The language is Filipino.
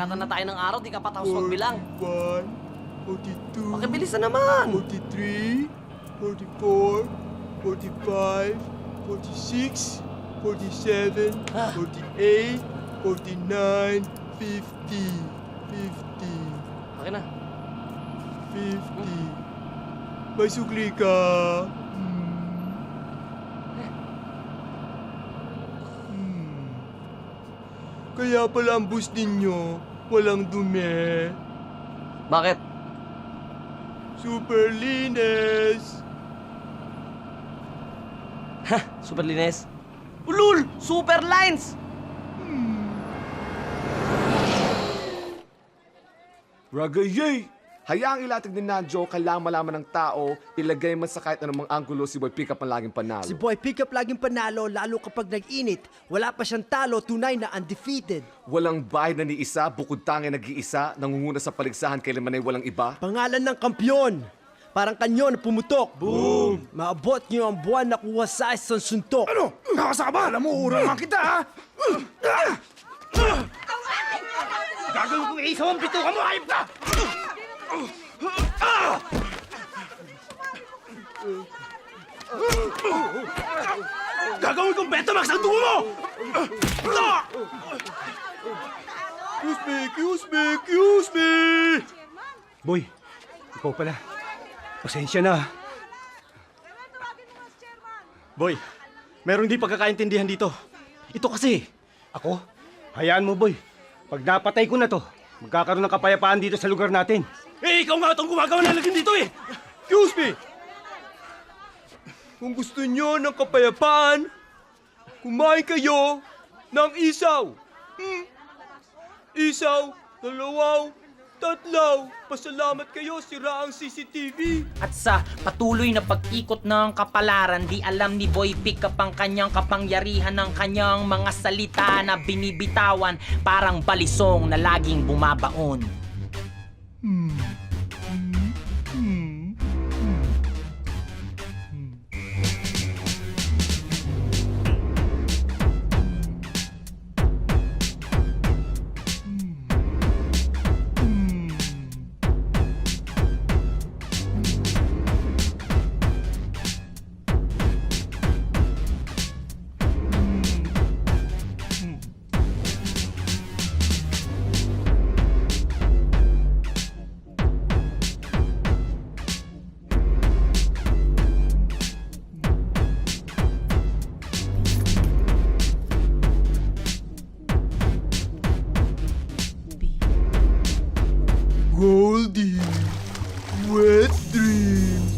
Sikatan na tayo ng araw, di ka pa tapos magbilang. 41, 42, Pakibilis na naman! 43, 44, 45, 46, 47, 48, 49, 50, 50, Okay na. 50. May sukli ka. Kaya pala ang bus ninyo walang dumi. Bakit? Super linis. Super linis? Ulul! Super lines! Ragayay! Hayaang ilatig ni Nanjo, kailangan malaman ng tao, ilagay man sa kahit anumang anggulo si Boy Pickup ang laging panalo. Si Boy Pickup laging panalo, lalo kapag nag-init. Wala pa siyang talo, tunay na undefeated. Walang bahay na ni isa, bukod tanging nag-iisa, nangunguna sa paligsahan kailanman ay walang iba. Pangalan ng kampyon. Parang kanyo na pumutok. Boom! Maabot niyo ang buwan na kuha sa isang suntok. Ano? Nakasa ka ba? Alam mo, urangan kita, ha? Gagawin kong isaw ang bituka mo, hayop ka! Gagawin kong Betamax ang dugo mo! Excuse me! Boy, ikaw pala. Pasensya na. Boy, merong di pagkakaintindihan dito. Ito kasi. Ako? Hayaan mo, boy. Pag napatay ko na to, magkakaroon ng kapayapaan dito sa lugar natin. Eh, ikaw nga itong gumagawa ng lagyan dito eh! Excuse me! Kung gusto nyo ng kapayapaan, kumain kayo ng isaw. Isaw, dalawaw, tatlaw. Pasalamat kayo, sira ang CCTV. At sa patuloy na pag-ikot ng kapalaran, di alam ni Boy Pickup ang kanyang kapangyarihan ng kanyang mga salita na binibitawan, parang balisong na laging bumabaon. Goldie, wet dreams.